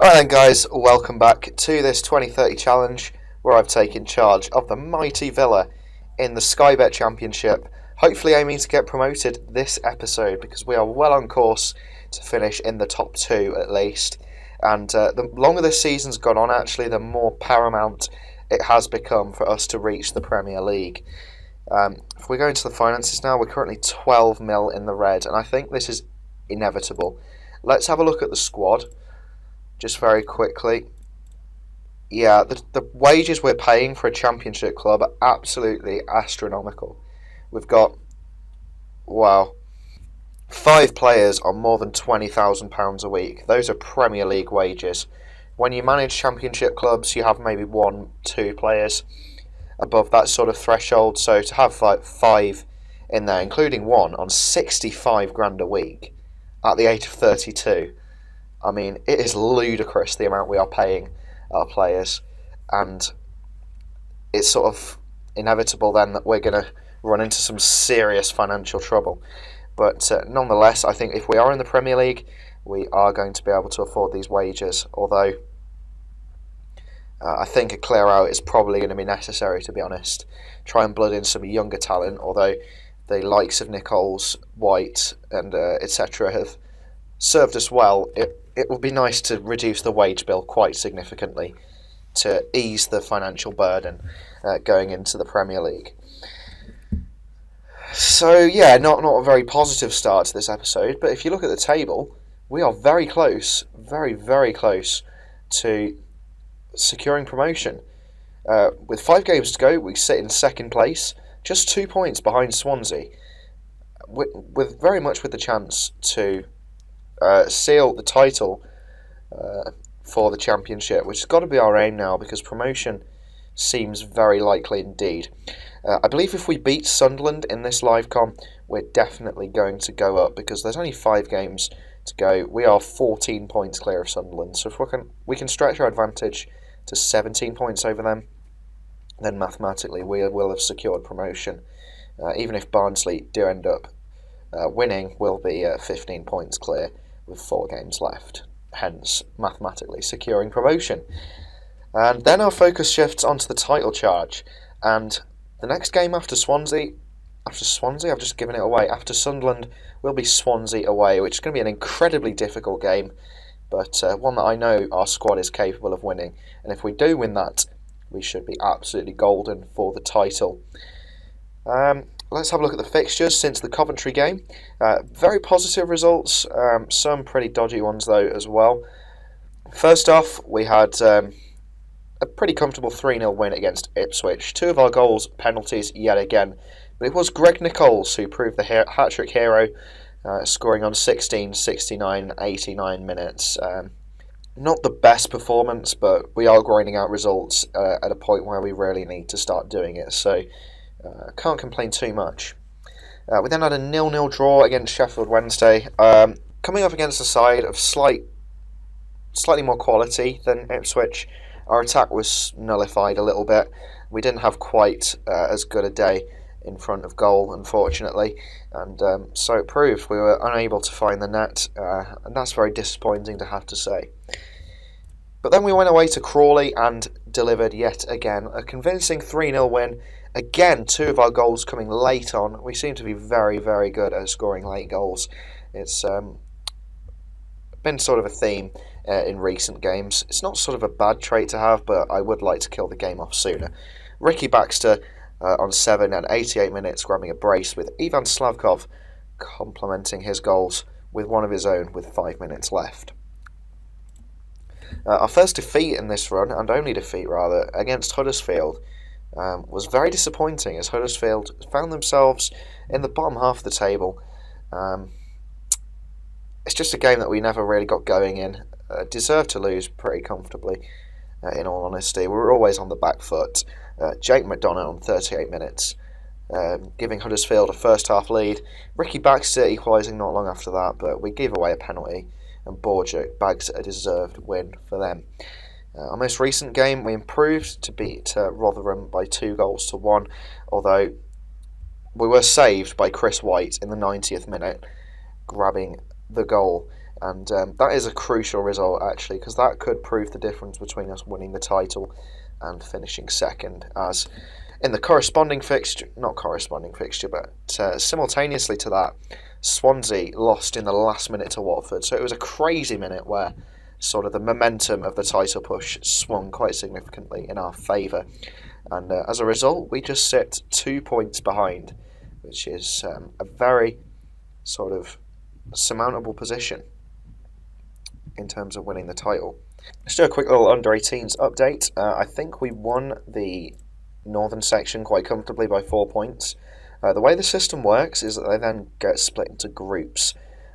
Right then guys, welcome back to this 2030 challenge where I've taken charge of the mighty Villa in the Sky Bet Championship, hopefully aiming to get promoted this episode because we are well on course to finish in the top two at least. And the longer this season's gone on, actually, the more paramount it has become for us to reach the Premier League. If we go into the finances now, we're currently 12 mil in the red, and I think this is inevitable. Let's have a look at the squad. Just very quickly. Yeah, the wages we're paying for a championship club are absolutely astronomical. We've got, wow, 5 players on more than £20,000 a week. Those are Premier League wages. When you manage championship clubs, you have maybe 1-2 players above that sort of threshold. So to have like 5 in there, including one on 65 grand a week at the age of 32. I mean, it is ludicrous the amount we are paying our players, and it's sort of inevitable then that we're going to run into some serious financial trouble. But nonetheless, I think if we are in the Premier League, we are going to be able to afford these wages, although I think a clear out is probably going to be necessary, to be honest. Try and blood in some younger talent, although the likes of Nichols, White, and etc. have served us well. It would be nice to reduce the wage bill quite significantly to ease the financial burden going into the Premier League. So yeah, not a very positive start to this episode, but if you look at the table, we are very close, very close to securing promotion. With 5 games to go, we sit in second place, just 2 points behind Swansea, with very much with the chance to seal the title for the championship, which has got to be our aim now because promotion seems very likely indeed. I believe if we beat Sunderland in this live com, we're definitely going to go up because there's only 5 games to go. We are 14 points clear of Sunderland, so if we can stretch our advantage to 17 points over them, then mathematically we will have secured promotion. Even if Barnsley do end up winning, we'll be 15 points clear with 4 games left, hence mathematically securing promotion. And then our focus shifts onto the title charge, and the next game after Swansea, I've just given it away, after Sunderland will be Swansea away, which is going to be an incredibly difficult game, but one that I know our squad is capable of winning, and if we do win that, we should be absolutely golden for the title. Let's have a look at the fixtures since the Coventry game. Very positive results, some pretty dodgy ones though as well. First off, we had a pretty comfortable 3-0 win against Ipswich. 2 of our goals penalties yet again, but it was Greg Nichols who proved the hat-trick hero, scoring on 16, 69, 89 minutes. Not the best performance, but we are grinding out results at a point where we really need to start doing it, so can't complain too much. We then had a 0-0 draw against Sheffield Wednesday, coming up against a side of slightly more quality than Ipswich. Our attack was nullified a little bit. We didn't have quite as good a day in front of goal, unfortunately, and so it proved we were unable to find the net, and that's very disappointing to have to say. But then we went away to Crawley and delivered yet again a convincing 3-0 win. Again, 2 of our goals coming late on. We seem to be very good at scoring late goals. It's been sort of a theme in recent games. It's not sort of a bad trait to have, but I would like to kill the game off sooner. Ricky Baxter on 7 and 88 minutes grabbing a brace, with Ivan Slavkov complementing his goals with one of his own with 5 minutes left. Our first defeat in this run, and only defeat rather, against Huddersfield was very disappointing as Huddersfield found themselves in the bottom half of the table. It's just a game that we never really got going in. Deserved to lose pretty comfortably, in all honesty. We were always on the back foot. Jake McDonough on 38 minutes, giving Huddersfield a first half lead. Ricky Baxter equalising not long after that, but we gave away a penalty, and Borja bags a deserved win for them. Our most recent game, we improved to beat Rotherham by 2-1, although we were saved by Chris White in the 90th minute, grabbing the goal And that is a crucial result, actually, because that could prove the difference between us winning the title and finishing second, as in the corresponding fixture, not corresponding fixture, but simultaneously to that, Swansea lost in the last minute to Watford. So it was a crazy minute where sort of the momentum of the title push swung quite significantly in our favour. And as a result, we just sit 2 points behind, which is a very sort of surmountable position in terms of winning the title. Let's do a quick little under-18s update. I think we won the northern section quite comfortably by 4 points. The way the system works is that they then get split into groups.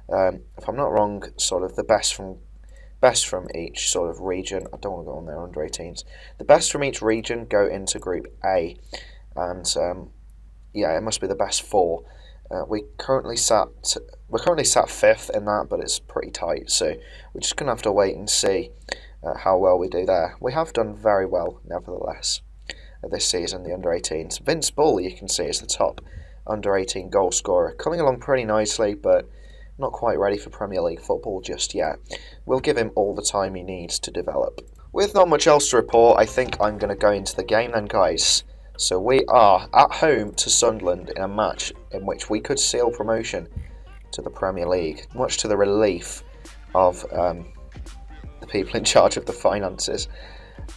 If I'm not wrong, sort of the best from each sort of region. I don't want to go on there under 18s. The best from each region go into Group A, and yeah, it must be the best 4. We're currently sat fifth in that, but it's pretty tight. So we're just gonna have to wait and see how well we do there. We have done very well, nevertheless, this season. The under 18s. Vince Bull, you can see, is the top under 18 goal scorer, coming along pretty nicely, but not quite ready for Premier League football just yet. We'll give him all the time he needs to develop. With not much else to report, I think I'm going to go into the game then, guys. So we are at home to Sunderland in a match in which we could seal promotion to the Premier League, much to the relief of the people in charge of the finances,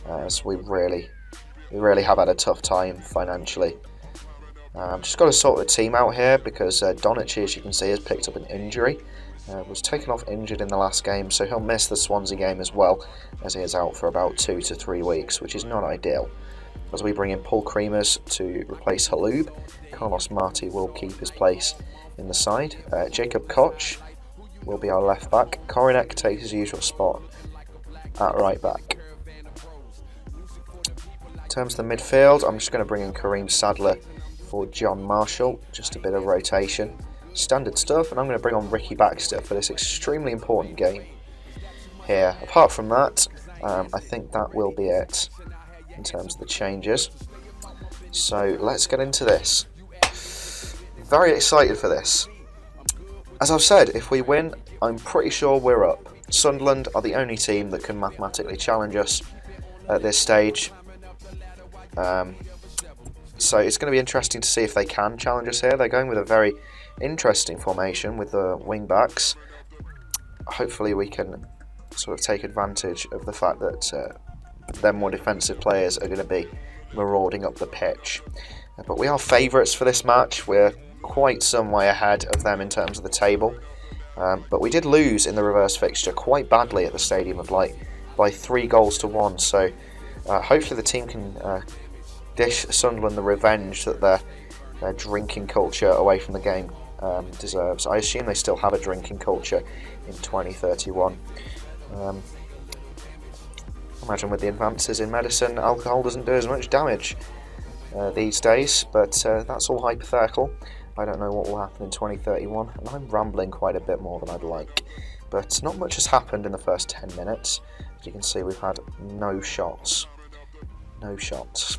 as we really have had a tough time financially. Just got to sort the team out here because Donici, as you can see, has picked up an injury. Was taken off injured in the last game, so he'll miss the Swansea game as well, as he is out for about 2 to 3 weeks, which is not ideal. As we bring in Paul Creamers to replace Halub, Carlos Marti will keep his place in the side. Jacob Koch will be our left back. Korinek takes his usual spot at right back. In terms of the midfield, I'm just going to bring in Kareem Sadler for John Marshall, just a bit of rotation. Standard stuff, and I'm going to bring on Ricky Baxter for this extremely important game here. Apart from that, I think that will be it in terms of the changes. So let's get into this. Very excited for this. As I've said, if we win, I'm pretty sure we're up. Sunderland are the only team that can mathematically challenge us at this stage. So it's going to be interesting to see if they can challenge us here. They're going with a very interesting formation with the wing backs. Hopefully we can sort of take advantage of the fact that their more defensive players are going to be marauding up the pitch. But we are favourites for this match. We're quite some way ahead of them in terms of the table. But we did lose in the reverse fixture quite badly at the Stadium of Light by 3 goals to 1. So hopefully the team can dish Sunderland the revenge that their drinking culture away from the game deserves. I assume they still have a drinking culture in 2031. Imagine with the advances in medicine, alcohol doesn't do as much damage these days, but that's all hypothetical. I don't know what will happen in 2031, and I'm rambling quite a bit more than I'd like. But not much has happened in the first 10 minutes. As you can see, we've had no shots. No shots.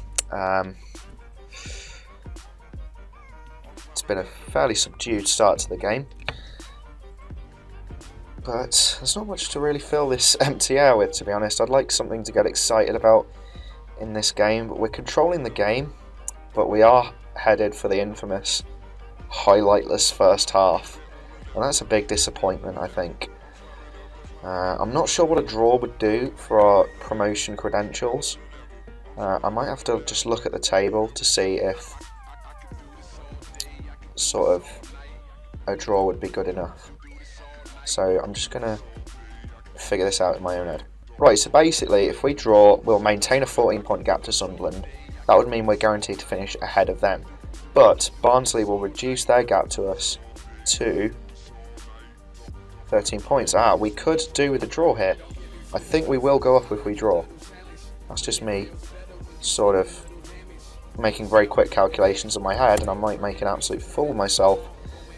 It's been a fairly subdued start to the game, but there's not much to really fill this empty air with, to be honest. I'd like something to get excited about in this game, but we're controlling the game, but we are headed for the infamous highlightless first half, and that's a big disappointment, I think. I'm not sure what a draw would do for our promotion credentials. I might have to just look at the table to see if sort of a draw would be good enough. So I'm just going to figure this out in my own head. Right, so basically if we draw, we'll maintain a 14-point gap to Sunderland. That would mean we're guaranteed to finish ahead of them. But Barnsley will reduce their gap to us to 13 points. We could do with a draw here. I think we will go up if we draw. That's just me sort of making very quick calculations in my head, and I might make an absolute fool of myself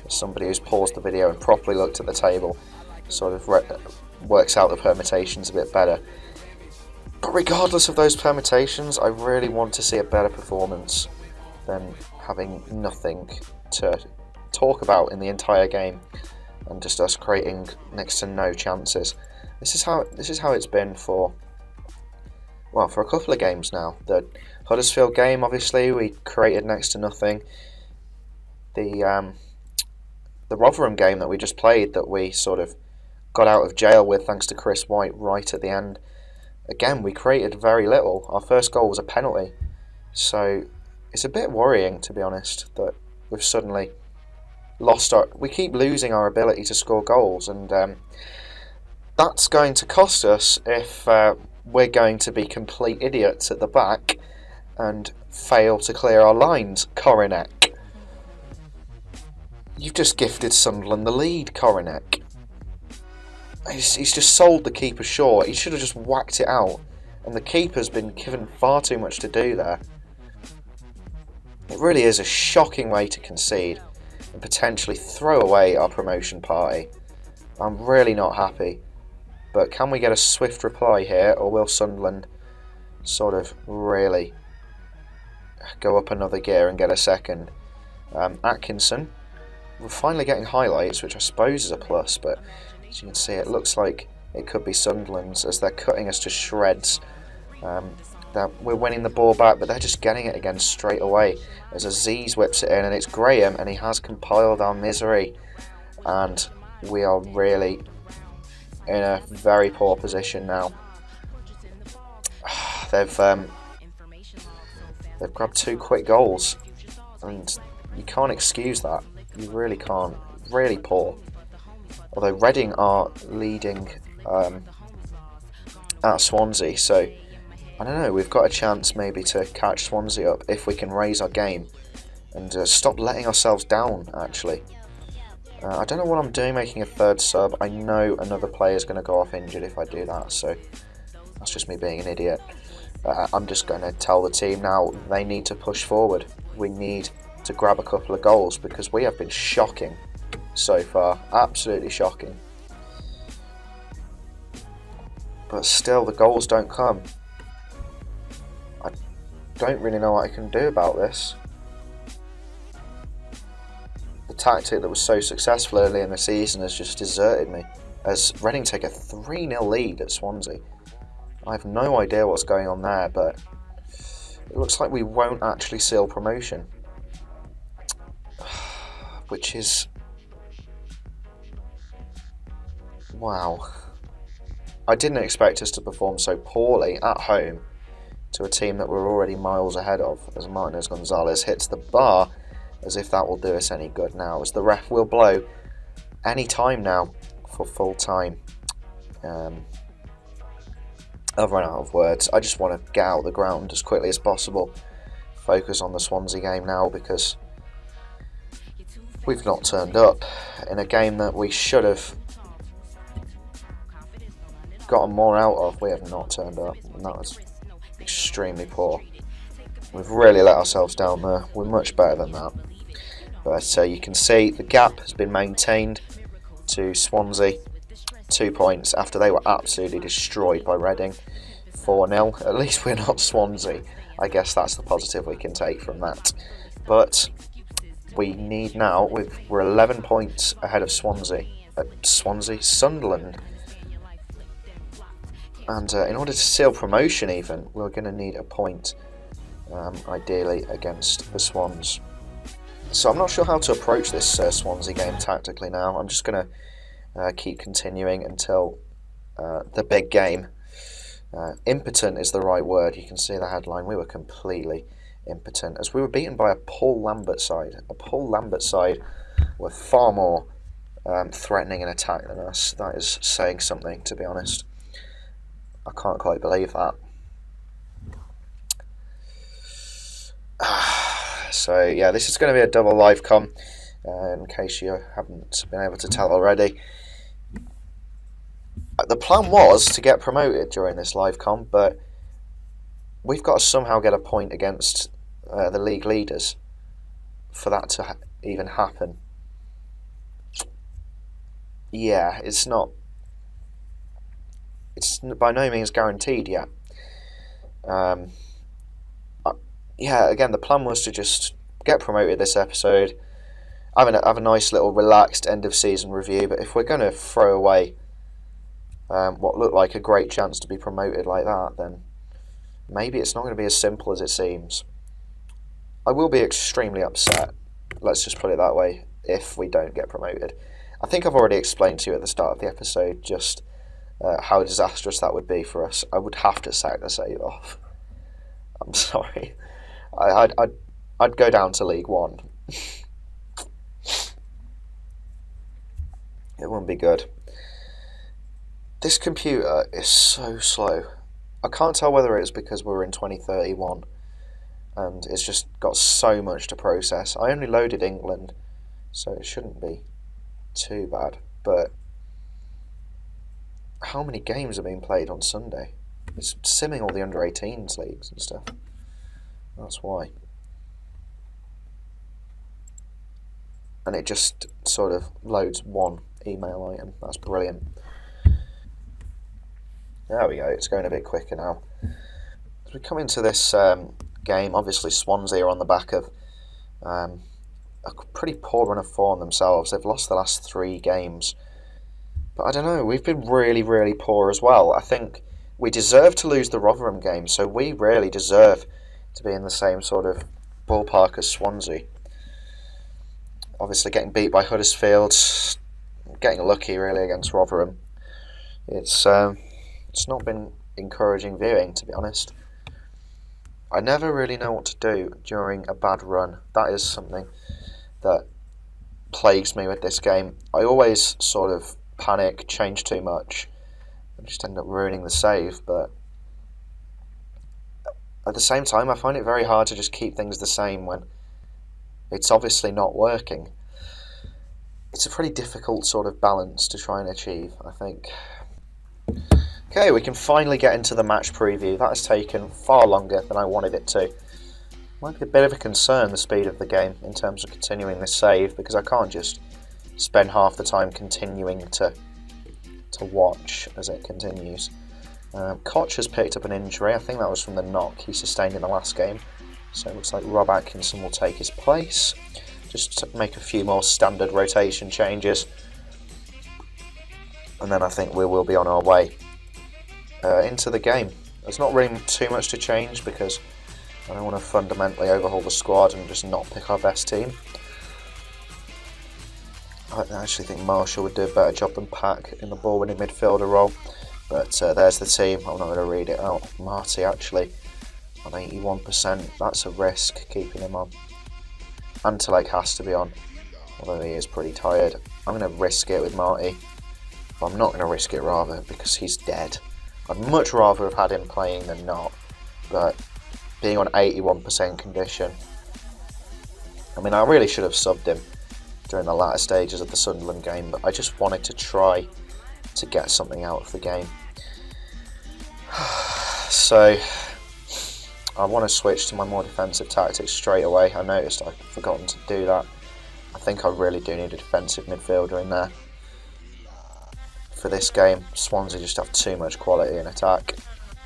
as somebody who's paused the video and properly looked at the table sort of works out the permutations a bit better. But regardless of those permutations, I really want to see a better performance than having nothing to talk about in the entire game. and just us creating next to no chances. This is how it's been for a couple of games now. The Huddersfield game, obviously, we created next to nothing. The Rotherham game that we just played, that we sort of got out of jail with thanks to Chris White right at the end. Again, we created very little. Our first goal was a penalty. So it's a bit worrying, to be honest, that we've suddenly we keep losing our ability to score goals, and that's going to cost us if we're going to be complete idiots at the back and fail to clear our lines. Coronek. You've just gifted Sunderland the lead, Coronek. He's just sold the keeper short. He should have just whacked it out, and the keeper's been given far too much to do there. It really is a shocking way to concede and potentially throw away our promotion party. I'm really not happy. But can we get a swift reply here, or will Sunderland sort of really go up another gear and get a second? Atkinson, we're finally getting highlights, which I suppose is a plus, but as you can see, it looks like it could be Sunderland's as they're cutting us to shreds. We're winning the ball back, but they're just getting it again straight away as Aziz whips it in, and it's Graham, and he has compiled our misery, and we are really in a very poor position now. They've grabbed 2 quick goals, and you can't excuse that. You really can't. Really poor. Although Reading are leading at Swansea, so I don't know, we've got a chance maybe to catch Swansea up if we can raise our game and stop letting ourselves down, actually. I don't know what I'm doing making a third sub. I know another player is going to go off injured if I do that, so that's just me being an idiot. I'm just going to tell the team now they need to push forward. We need to grab a couple of goals because we have been shocking so far. Absolutely shocking. But still, the goals don't come. I don't really know what I can do about this. The tactic that was so successful early in the season has just deserted me as Reading take a 3-0 lead at Swansea. I have no idea what's going on there, but it looks like we won't actually seal promotion, which is... wow. I didn't expect us to perform so poorly at home to a team that we're already miles ahead of, as Martinez Gonzalez hits the bar, as if that will do us any good now, as the ref will blow any time now for full time. I've run out of words. I just want to get out the ground as quickly as possible, focus on the Swansea game now, because we've not turned up in a game that we should have gotten more out of. We have not turned up, and that was extremely poor. We've really let ourselves down there. We're much better than that. But you can see the gap has been maintained to Swansea. 2 points after they were absolutely destroyed by Reading. 4-0. At least we're not Swansea. I guess that's the positive we can take from that. But we need now, we're 11 points ahead of Sunderland. And in order to seal promotion even, we're going to need a point, ideally, against the Swans. So I'm not sure how to approach this Swansea game tactically now. I'm just going to keep continuing until the big game. Impotent is the right word. You can see the headline. We were completely impotent as we were beaten by a Paul Lambert side. A Paul Lambert side were far more threatening in attack than us. That is saying something, to be honest. I can't quite believe that. So yeah, this is going to be a double live com, in case you haven't been able to tell already. The plan was to get promoted during this live com, but we've got to somehow get a point against the league leaders for that to even happen. Yeah, it's by no means guaranteed yet. Yeah, again, the plan was to just get promoted this episode have a nice little relaxed end of season review. But if we're going to throw away what looked like a great chance to be promoted like that, then maybe it's not going to be as simple as it seems. I will be extremely upset, let's just put it that way, if we don't get promoted. I think I've already explained to you at the start of the episode just how disastrous that would be for us. I would have to sack the save off. I'm sorry. I'd go down to League One. It wouldn't be good. This computer is so slow. I can't tell whether it's because we're in 2031 and it's just got so much to process. I only loaded England, so it shouldn't be too bad. But how many games are being played on Sunday? It's simming all the under-18s leagues and stuff. That's why. And it just sort of loads one email item. That's brilliant. There we go, it's going a bit quicker now. As we come into this game, obviously Swansea are on the back of a pretty poor run of form themselves. They've lost the last 3 games. But I don't know, we've been really, really poor as well. I think we deserve to lose the Rotherham game, so we really deserve to be in the same sort of ballpark as Swansea. Obviously getting beat by Huddersfield, getting lucky really against Rotherham. It's not been encouraging viewing, to be honest. I never really know what to do during a bad run. That is something that plagues me with this game. I always sort of panic, change too much, and just end up ruining the save, but at the same time I find it very hard to just keep things the same when it's obviously not working. It's a pretty difficult sort of balance to try and achieve, I think. Okay, we can finally get into the match preview. That has taken far longer than I wanted it to. Might be a bit of a concern, the speed of the game, in terms of continuing this save, because I can't just spend half the time continuing to watch as it continues. Koch has picked up an injury. I think that was from the knock he sustained in the last game. So it looks like Rob Atkinson will take his place. Just to make a few more standard rotation changes. And then I think we will be on our way into the game. There's not really too much to change because I don't want to fundamentally overhaul the squad and just not pick our best team. I actually think Marshall would do a better job than Pack in the ball-winning midfielder role. But there's the team. I'm not going to read it out. Marty actually on 81%. That's a risk, keeping him on. Antelek has to be on, although he is pretty tired. I'm going to risk it with Marty. But I'm not going to risk it rather because he's dead. I'd much rather have had him playing than not. But being on 81% condition, I mean, I really should have subbed him during the latter stages of the Sunderland game, but I just wanted to try to get something out of the game. So I want to switch to my more defensive tactics straight away. I noticed I'd forgotten to do that. I think I really do need a defensive midfielder in there for this game. Swansea just have too much quality in attack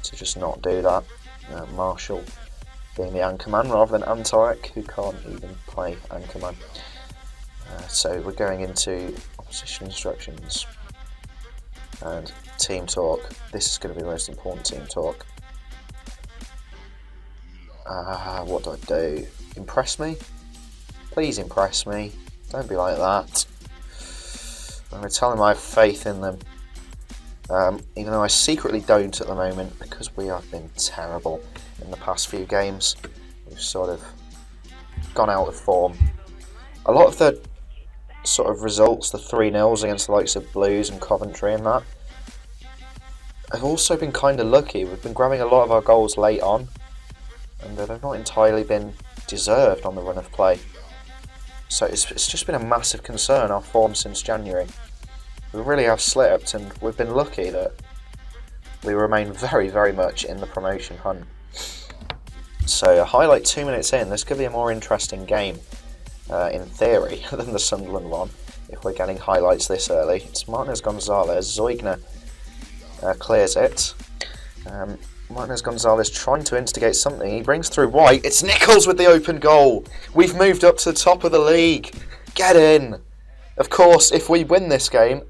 to just not do that. Marshall being the anchorman rather than Antarek, who can't even play anchorman. So we're going into opposition instructions and team talk. This is going to be the most important team talk. What do I do? Impress me? Please impress me. Don't be like that. I'm going to tell them I have faith in them. Even though I secretly don't at the moment because we have been terrible in the past few games. We've sort of gone out of form. A lot of the sort of results, the 3-0s against the likes of Blues and Coventry and that, have also been kind of lucky. We've been grabbing a lot of our goals late on, and they've not entirely been deserved on the run of play. So it's just been a massive concern, our form since January. We really have slipped, and we've been lucky that we remain very, very much in the promotion hunt. So a highlight 2 minutes in, this could be a more interesting game, in theory, than the Sunderland one, if we're getting highlights this early. It's Martinez Gonzalez. Zeugner clears it. Martinez Gonzalez trying to instigate something. He brings through White. It's Nichols with the open goal. We've moved up to the top of the league. Get in! Of course, if we win this game,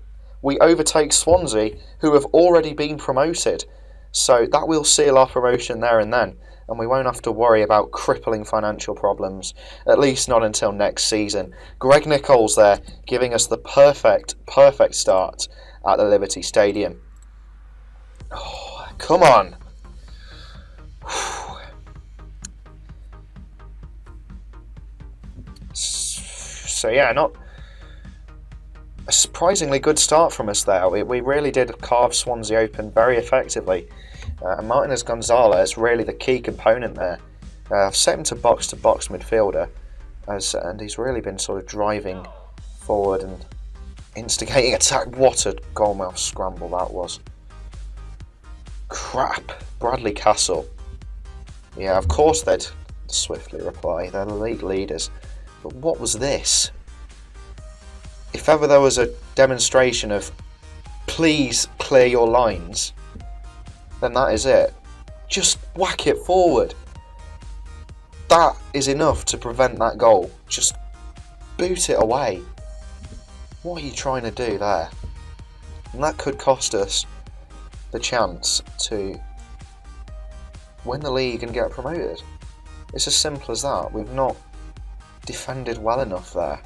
we overtake Swansea, who have already been promoted. So that will seal our promotion there and then, and we won't have to worry about crippling financial problems, at least not until next season. Greg Nichols there, giving us the perfect start at the Liberty Stadium. Oh, come on! So yeah, not a surprisingly good start from us there. We really did carve Swansea open very effectively. Martinez Gonzalez really the key component there. I've set him to box midfielder, and he's really been sort of driving forward and instigating attack. What a goalmouth scramble that was. Crap. Bradley Castle. Yeah, of course they'd swiftly reply. They're the league leaders. But what was this? If ever there was a demonstration of please clear your lines, then that is it. Just whack it forward. That is enough to prevent that goal. Just boot it away. What are you trying to do there? And that could cost us the chance to win the league and get promoted. It's as simple as that. We've not defended well enough there.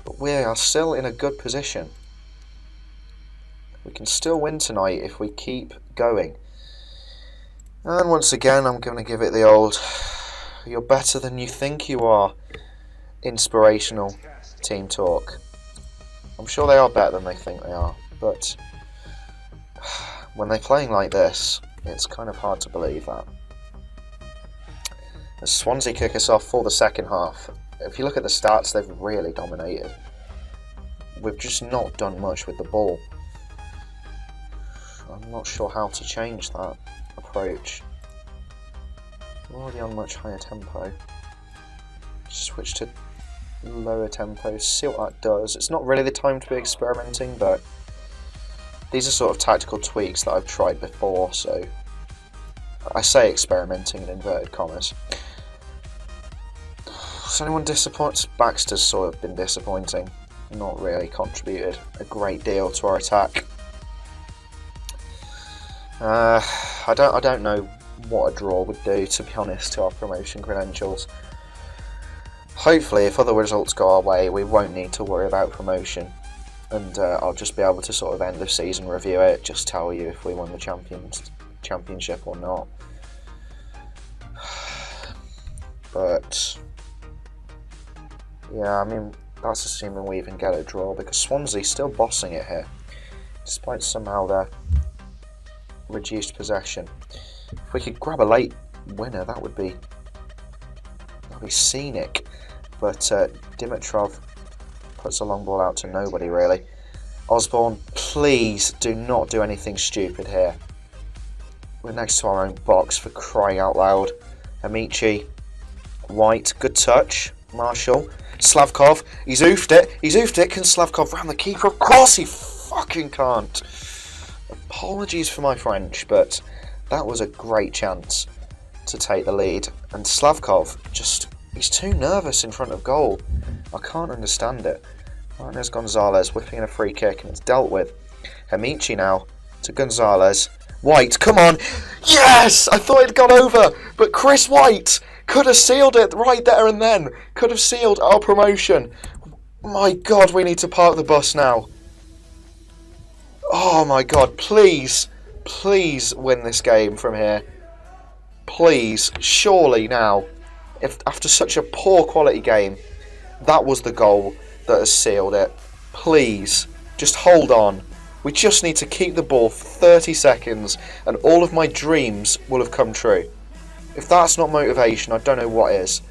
But we are still in a good position. We can still win tonight if we keep going. And once again, I'm going to give it the old, you're better than you think you are, inspirational team talk. I'm sure they are better than they think they are, but when they're playing like this, it's kind of hard to believe that. As Swansea kick us off for the second half, if you look at the stats, they've really dominated. We've just not done much with the ball. I'm not sure how to change that approach. We're already on much higher tempo. Switch to lower tempo, see what that does. It's not really the time to be experimenting, but these are sort of tactical tweaks that I've tried before, so I say experimenting in inverted commas. Is anyone disappointed? Baxter's sort of been disappointing. Not really contributed a great deal to our attack. I don't know what a draw would do, to be honest, to our promotion credentials. Hopefully, if other results go our way, we won't need to worry about promotion, and I'll just be able to sort of end of season review it, just tell you if we won the championship or not. But yeah, I mean, that's assuming we even get a draw, because Swansea's still bossing it here, despite somehow their reduced possession. If we could grab a late winner, that'd be scenic. But Dimitrov puts a long ball out to nobody, really. Osborne, please do not do anything stupid here. We're next to our own box, for crying out loud. Amici, White, good touch. Marshall, Slavkov, he's oofed it. Can Slavkov round the keeper? Of course he fucking can't. Apologies for my French, but that was a great chance to take the lead. And Slavkov, he's too nervous in front of goal. I can't understand it. Martinez Gonzalez whipping in a free kick, and it's dealt with. Amici now to Gonzalez. White, come on! Yes! I thought it'd gone over, but Chris White could have sealed it right there and then. Could have sealed our promotion. My God, we need to park the bus now. Oh my God, please win this game from here. Please, surely now. If after such a poor quality game, that was the goal that has sealed it. Please, just hold on. We just need to keep the ball for 30 seconds and all of my dreams will have come true. If that's not motivation, I don't know what is.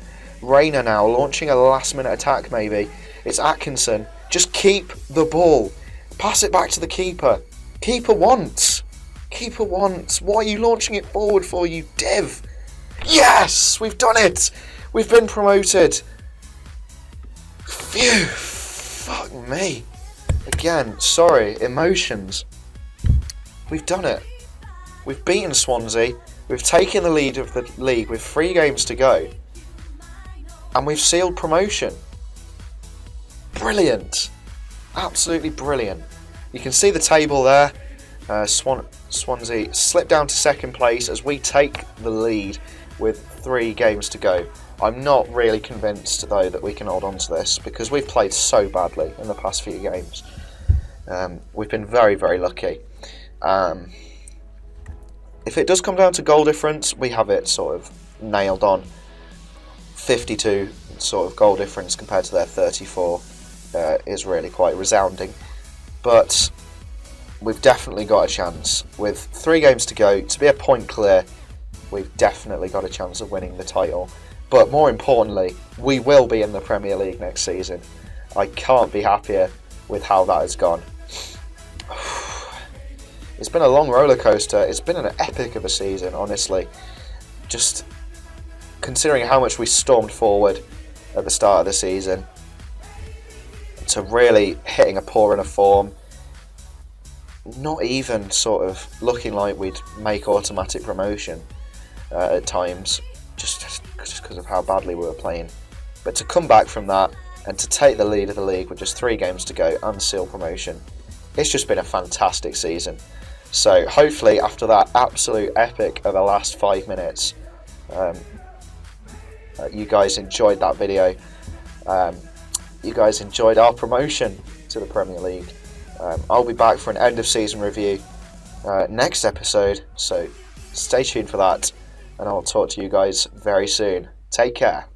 Rayner now launching a last minute attack maybe. It's Atkinson. Just keep the ball. Pass it back to the keeper. Keeper wants. What are you launching it forward for, you div? Yes! We've done it! We've been promoted. Phew. Fuck me. Again, sorry, emotions. We've done it. We've beaten Swansea. We've taken the lead of the league with 3 games to go. And we've sealed promotion. brilliant. Absolutely brilliant. You can see the table there. Swansea slip down to second place as we take the lead with 3 games to go. I'm not really convinced though that we can hold on to this because we've played so badly in the past few games. We've been very, very lucky. If it does come down to goal difference, we have it sort of nailed on. 52 sort of goal difference compared to their 34 is really quite resounding. But we've definitely got a chance. With 3 games to go, to be a point clear, we've definitely got a chance of winning the title. But more importantly, we will be in the Premier League next season. I can't be happier with how that has gone. It's been a long roller coaster. It's been an epic of a season, honestly. Just considering how much we stormed forward at the start of the season to really hitting a pour in a form, not even sort of looking like we'd make automatic promotion at times, just because of how badly we were playing. But to come back from that and to take the lead of the league with just 3 games to go and seal promotion, it's just been a fantastic season. So hopefully after that absolute epic of the last 5 minutes, you guys enjoyed that video. You guys enjoyed our promotion to the Premier League. I'll be back for an end of season review next episode, so stay tuned for that, and I'll talk to you guys very soon. Take care.